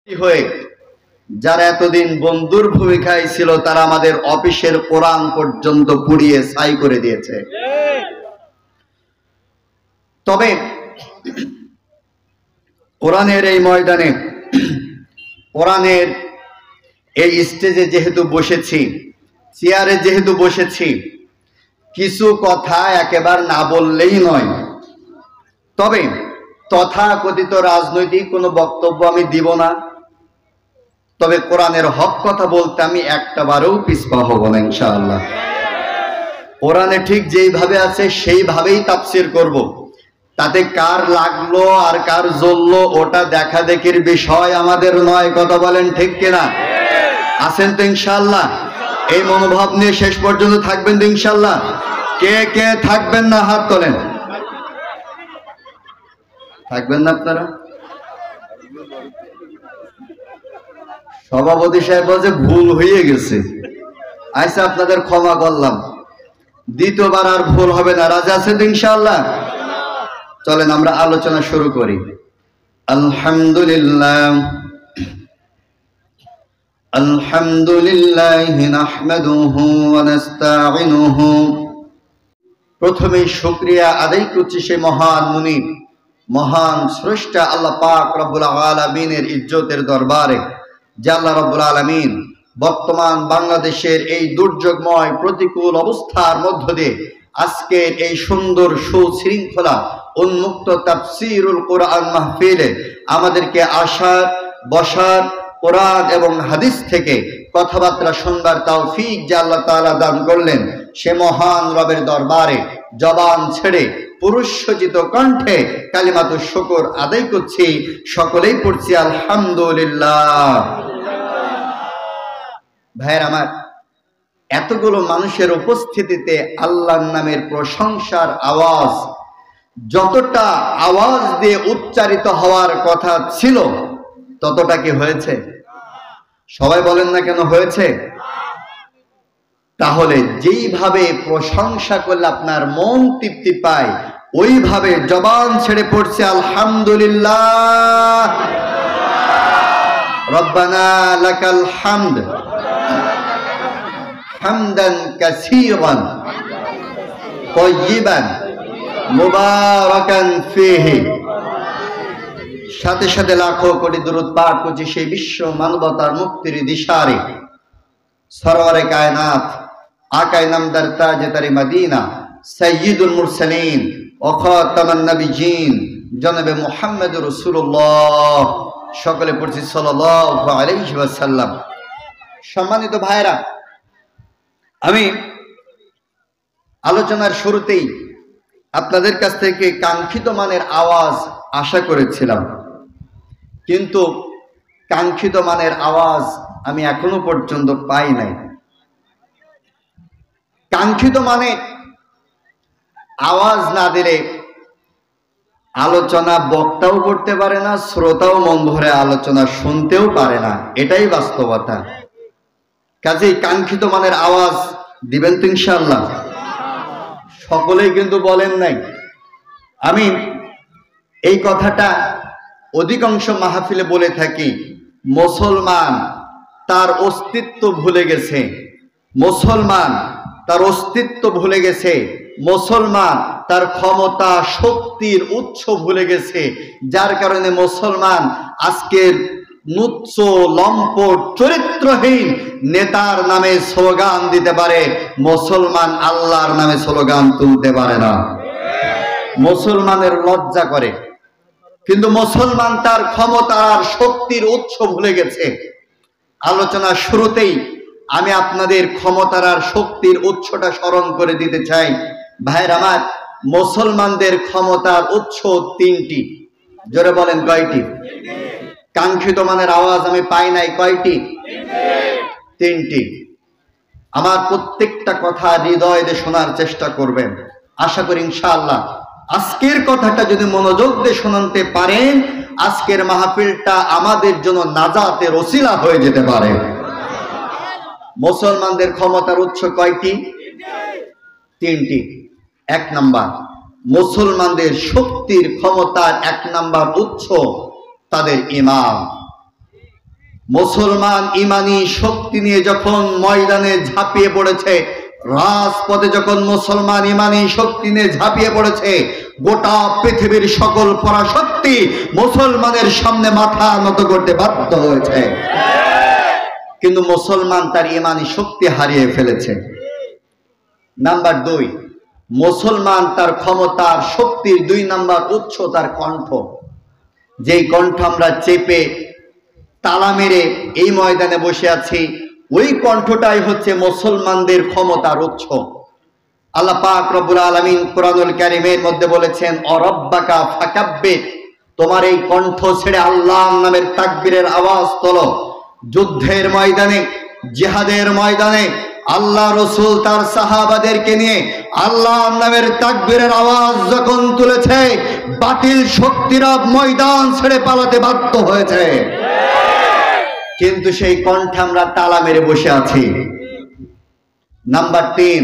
হয়ে যারা এতদিন বন্ধুর ভূমিকায় ছিল তারা আমাদের অফিসের কোরআন পর্যন্ত পুড়িয়ে ছাই করে দিয়েছে। তবে কোরআনের এই ময়দানে, কোরআনের এই স্টেজে যেহেতু বসেছি, চেয়ারে যেহেতু বসেছি, কিছু কথা একেবারে না বললেই নয়। তবে তথাকথিত রাজনৈতিক কোনো বক্তব্য আমি দিব না। তবে কোরআনের হক কথা বলতে আমি একটাবারও পিছপা হব না ইনশাআল্লাহ। কোরআনে ঠিক যেইভাবে আছে সেইভাবেই তাফসীর করব। তাতে কার লাগলো আর কার জ্বললো ওটা দেখা দেখির বিষয় আমাদের নয়। কথা বলেন ঠিক কিনা? আছেন তো ইনশাআল্লাহ? এই মনোভাব নিয়ে শেষ পর্যন্ত থাকবেন তো ইনশাআল্লাহ? কে কে থাকবেন না হাত তোলেন। থাকবেন না আপনারা? সভাপতি সাহেব বলছে ভুল হয়ে গেছে, আচ্ছা আপনাদের ক্ষমা করলাম, দ্বিতীয়বার আর ভুল হবে না। রাজি আছেন ইনশাআল্লাহ? চলেন আমরা আলোচনা শুরু করি। আলহামদুলিল্লাহ আলহামদুলিল্লাহ নাহমাদুহু ওয়া নাস্তাঈনুহু। প্রথমে শুকরিয়া আদায় করছি সেই মহান মুনি, মহান স্রষ্টা আল্লাহ পাক রব্বুল আলামিনের ইজ্জতের দরবারে যে আল্লাহ রব্বুল আলামিন বর্তমান বাংলাদেশের এই দুর্যোগময় প্রতিকূল অবস্থার মধ্য দিয়ে আজকের এই সুন্দর সুশৃঙ্খলা উন্মুক্ত তাফসীরুল কোরআন মাহফিলে আমাদেরকে আসার, বসার, কোরআন এবং হাদিস থেকে কথাবার্তা শুনবার তৌফিক যে আল্লাহ তাআলা দান করলেন, সে মহান রবের দরবারে জবান ছেড়ে পুরুষসজ্জিত কণ্ঠে কালিমাতুশ শুকর আদায় করছি। সকলেই পড়ছি আলহামদুলিল্লাহ। ভাইয়ের আমার, এতগুলো মানুষের উপস্থিতিতে আল্লাহর নামের প্রশংসার আওয়াজ যতটা আওয়াজ দিয়ে উচ্চারিত হওয়ার কথা ছিল ততটা কি হয়েছে? সবাই বলেন না কেন হয়েছে? তাহলে যেইভাবে প্রশংসা করলে আপনার মন তৃপ্তি পায় ওইভাবে জবান ছেড়ে পড়ছে আলহামদুলিল্লাহ। রব্বানা লাকাল হামদ হামদান কাসীরান তাইয়িবান মুবারাকান ফীহি। সাথে সাথে লাখো কোটি দরুদ পাঠ করছি সেই বিশ্ব মানবতার মুক্তির দিশারে সরওয়ারে কায়নাত আকায়ে নামদার তাজদারে মদিনা সাইয়্যিদুল মুরসালিন ওয়া খাতামান নবিয়্যিন জনাবে মুহাম্মদুর রাসূলুল্লাহ। সকলে পড়ছি সাল্লাল্লাহু আলাইহি ওয়াসাল্লাম। সম্মানিত ভাইরা, আমি আলোচনার শুরুতেই আপনাদের কাছ থেকে কাঙ্ক্ষিত মানের আওয়াজ আশা করেছিলাম, কিন্তু কাঙ্ক্ষিত মানের আওয়াজ আমি এখনো পর্যন্ত পাই নাই। কাঙ্ক্ষিত মানের আওয়াজ না দিলে আলোচনা বক্তাও করতে পারে না, শ্রোতাও মন ভরে আলোচনা শুনতেও পারে না, এটাই বাস্তবতা। কাজেই কাঙ্ক্ষিত মানের আওয়াজ দিবেন তো ইনশাআল্লাহ? সকলেই কিন্তু বলেন নাই। আমি এই কথাটা অধিকাংশ মাহফিলে বলে থাকি, মুসলমান তার অস্তিত্ব ভুলে গেছে, মুসলমান তার অস্তিত্ব ভুলে গেছে, মুসলমান তার ক্ষমতা শক্তির উৎস ভুলে গেছে, যার কারণে মুসলমান আজকের নুচ্ছ লম্পট চরিত্রহীন নেতার নামে স্লোগান দিতে পারে, মুসলমান আল্লাহর নামে স্লোগান তুলতে পারে না। মুসলমানের লজ্জা করে, কিন্তু মুসলমান তার ক্ষমতার শক্তির উৎস ভুলে গেছে। আলোচনা শুরুতেই আমি আপনাদের ক্ষমতার আর শক্তির উৎসটা স্মরণ করে দিতে চাই। ভাইয়ের আমার, মুসলমানদের ক্ষমতার উৎস তিনটি। জোরে বলেন কয়টি? কাঙ্ক্ষিত মানের আওয়াজ আমি পাই নাই, কয়টি? তিনটি। আমার প্রত্যেকটা কথা হৃদয় দিয়ে শোনার চেষ্টা করবেন। আশা করি ইনশাআল্লাহ আজকের কথাটা যদি মনোযোগ দিয়ে শুনতে পারেন, আজকের মাহফিলটা আমাদের জন্য নাজাতের ওসিলা হয়ে যেতে পারে। মুসলমানদের ক্ষমতার উৎস কয়টি? তিনটি। এক নাম্বার, মুসলমানদের শক্তির ক্ষমতার এক নাম্বার উৎস তাদের ইমাম। মুসলমান ইমানি শক্তি নিয়ে যখন ময়দানে ঝাঁপিয়ে পড়েছে, রাজপথে যখন মুসলমান ইমানি শক্তি নিয়ে ঝাঁপিয়ে পড়েছে, গোটা পৃথিবীর সকল পরাশক্তি মুসলমানের সামনে মাথা নত করতে বাধ্য হয়েছে। কিন্তু মুসলমান তার ইমানি শক্তি হারিয়ে ফেলেছে। নাম্বার 2, মুসলমান তার ক্ষমতার শক্তির 2 নাম্বার উৎস তার কণ্ঠ। যেই কণ্ঠ আমরা চেপে তালা মেরে এই ময়দানে বসে আছি, ওই কণ্ঠটাই হচ্ছে মুসলমানদের ক্ষমতার উৎস। আল্লাহ পাক রব্বুল আলামিন কোরআনুল কারীমের মধ্যে বলেছেন, অরব্বাকা ফাকাব্বির, তোমার এই কণ্ঠ ছেড়ে আল্লাহর নামের তাকবীরের আওয়াজ তোলো। যুদ্ধের ময়দানে, জিহাদের ময়দানে আল্লাহ রাসূল তার সাহাবাদেরকে নিয়ে আল্লাহর নামের তাকবীরের আওয়াজ যখন তুলেছে, বাতিল শক্তিরা ময়দান ছেড়ে পালাতে বাধ্য হয়েছে। কিন্তু সেই কণ্ঠে আমরা তালা মেরে বসে আছি। নাম্বার 3,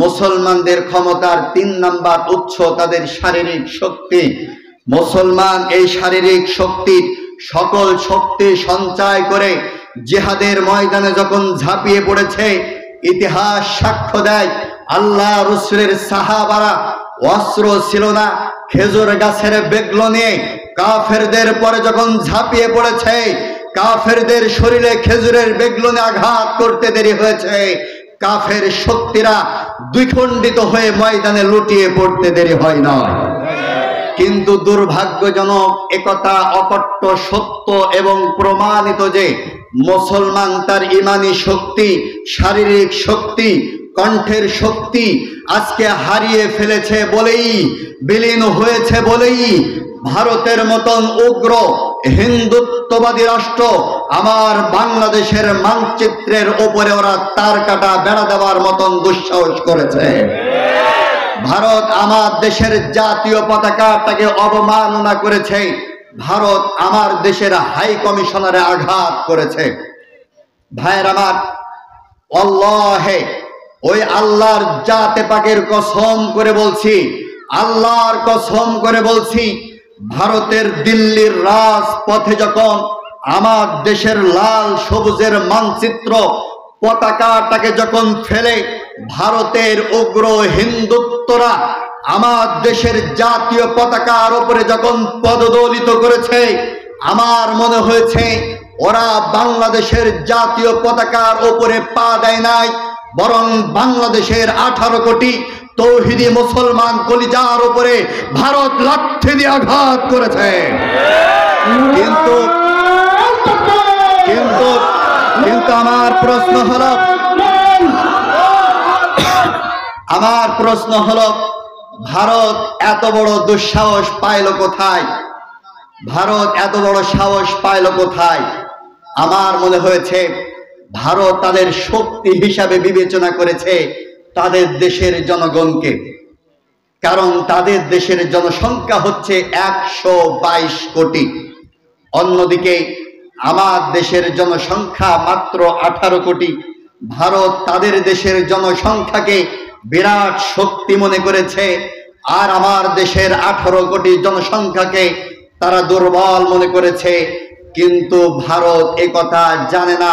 মুসলমানদের ক্ষমতার 3 নাম্বার উৎস তাদের শারীরিক শক্তি। মুসলমান এই শারীরিক শক্তির সকল শক্তি সঞ্চয় করে জিহাদের ময়দানে যখন ঝাঁপিয়ে পড়েছে, ইতিহাস সাক্ষ্য দেয় আল্লাহ রাসূলের সাহাবারা অস্ত্র ছিল না, খেজুর গাছের বেগল নিয়ে কাফেরদের পরে যখন ঝাঁপিয়ে পড়েছে, কাফেরদের শরীরে খেজুরের বেগলনে আঘাত করতে দেরি হয়েছে, কাফের শক্তিরা দ্বিখণ্ডিত হয়ে ময়দানে লুটিয়ে পড়তে দেরি হয় না। কিন্তু দুর্ভাগ্যজনক একথা অকট্ট সত্য এবং প্রমাণিত যে মুসলমান তার ইমানি শক্তি, শারীরিক শক্তি, কণ্ঠের শক্তি আজকে হারিয়ে ফেলেছে বলেই, বিলীন হয়েছে বলেই ভারতের মতন উগ্র হিন্দুত্ববাদী রাষ্ট্র আমার বাংলাদেশের মানচিত্রের উপরে ওরা তার কাটা বেড়া দেওয়ার মতন দুঃসাহস করেছে। ভারত আমার দেশের জাতীয় পতাকাটাকে অবমাননা করেছে। ভারত আমার দেশের হাই কমিশনারে আঘাত করেছে। ভাইয়ের আমার, আল্লাহে ওই আল্লাহর জাতে পাকের কসম করে বলছি, আল্লাহর কসম করে বলছি, ভারতের দিল্লির রাজপথে যখন আমার দেশের লাল সবুজের মানচিত্র পতাকাটাকে যখন ফেলে ভারতের উগ্র হিন্দুত্বরা আমার দেশের জাতীয় পতাকার উপরে যখন পদদলিত করেছে, আমার মনে হয়েছে ওরা বাংলাদেশের জাতীয় পতাকার উপরে পা দেয় নাই, বরং বাংলাদেশের 18 কোটি তৌহিদি মুসলমান কলিজার উপরে ভারত লাঠি দিয়ে আঘাত করেছে। কিন্তু কিন্তু কিন্তু আমার প্রশ্ন হলো ভারত এত বড় দুঃসাহস পাইল কোথায়? ভারত এত বড় সাহস পাইল কোথায়? আমার মনে হয়েছে ভারত তাদের শক্তি হিসাবে বিবেচনা করেছে তাদের দেশের জনগণকে। কারণ তাদের দেশের জনসংখ্যা হচ্ছে 122 কোটি, অন্যদিকে আমার দেশের জনসংখ্যা মাত্র 18 কোটি। ভারত তাদের দেশের জনসংখ্যাকে বিরাট শক্তি মনে করেছে, আর আমার দেশের 18 কোটি জনসংখ্যাকে তারা দুর্বল মনে করেছে। কিন্তু ভারত একথা জানে না,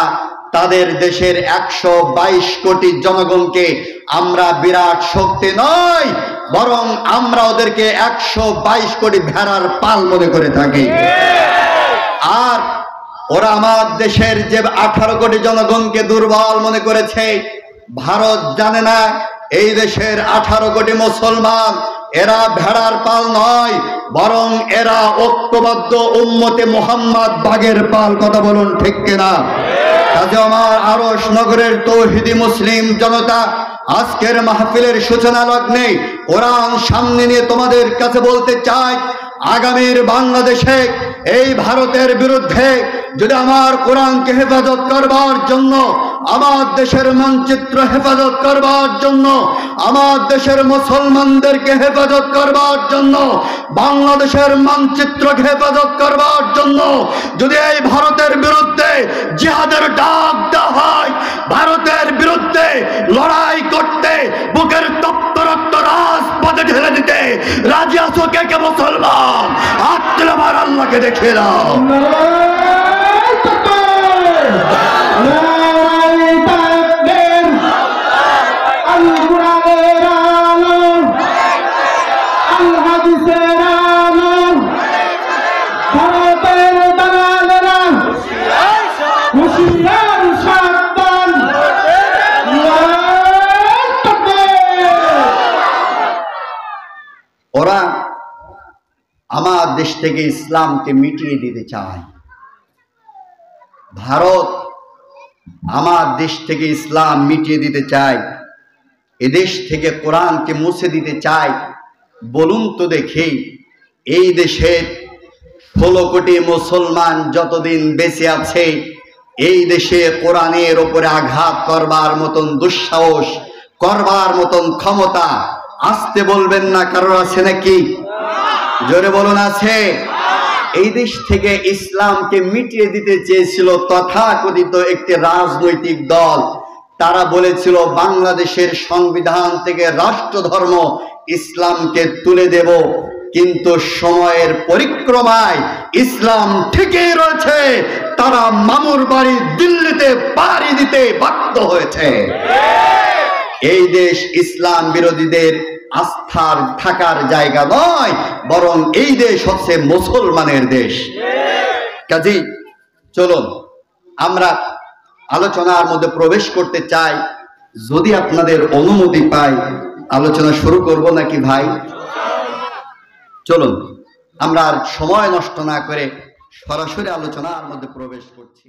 তাদের দেশের 122 কোটি জনগণকে আমরা বিরাট শক্তি নয়, বরং আমরা ওদেরকে 122 কোটি ভেড়ার পাল মনে করে থাকি। আর ওরা আমার দেশের যে 18 কোটি জনগণকে দুর্বল মনে করেছে, ভারত জানে না এই দেশের 18 কোটি মুসলমান এরা ভেড়ার পাল নয়, বরং এরা ঐক্যবদ্ধ উম্মতে মুহাম্মদ বাগের পাল। কথা বলুন ঠিক কিনা? কাজে আমার আরশ নগরের তৌহিদি মুসলিম জনতা, আজকের মাহফিলের সূচনা লগ্নে কোরআন সামনে নিয়ে তোমাদের কাছে বলতে চাই, আগামীর বাংলাদেশে এই ভারতের বিরুদ্ধে যদি আমার কোরআনকে হেফাজত করবার জন্য, আমার দেশের মানচিত্র হেফাজত করবার জন্য, আমার দেশের মুসলমানদেরকে হেফাজত করবার জন্য, বাংলাদেশের মানচিত্রকে হেফাজত করবার জন্য যদি এই ভারতের বিরুদ্ধে জিহাদের ডাক দেওয়া হয়, ভারতের বিরুদ্ধে লড়াই করতে, বুকের তপ্ত রক্ত রাজপথে ঢেলে দিতে রাজি আছো কে কে মুসলমান? হাত তুলে আমার আল্লাহকে দেখে নাও। থেকে ইসলামকে মিটিয়ে দিতে চায়। ভারত আমার দেশ থেকে ইসলাম মিটিয়ে দিতে চায়, এদেশ থেকে কোরআনকে মুছে দিতে চায়। বলুন তো দেখি, এই দেশের 16 কোটি মুসলমান যতদিন বেঁচে আছে, এই দেশে কোরআনের ওপরে আঘাত করবার মতন দুঃসাহস, করবার মতন ক্ষমতা আসতে বলবেন না কারোর আছে নাকি? জোরে বলুন আছে? এই দেশ থেকে ইসলামকে মিটিয়ে দিতে চেয়েছিল তথাকথিত একটি রাজনৈতিক দল। তারা বলেছিল বাংলাদেশের সংবিধান থেকে রাষ্ট্রধর্ম ইসলামকে তুলে দেব, কিন্তু সময়ের পরিক্রমায় ইসলাম ঠিকই রয়েছে। তারা মামুর বাড়ি দিল্লিতে পাড়ি দিতে বাধ্য হয়েছে। এই দেশ ইসলাম বিরোধীদের আস্থার থাকার জায়গা নয়, বরং এই দেশ হচ্ছে মুসলমানের দেশ। কাজেই চলুন আমরা আলোচনার মধ্যে প্রবেশ করতে চাই। যদি আপনাদের অনুমতি পাই আলোচনা শুরু করব নাকি ভাই? চলুন আমরা আর সময় নষ্ট না করে সরাসরি আলোচনার মধ্যে প্রবেশ করছি।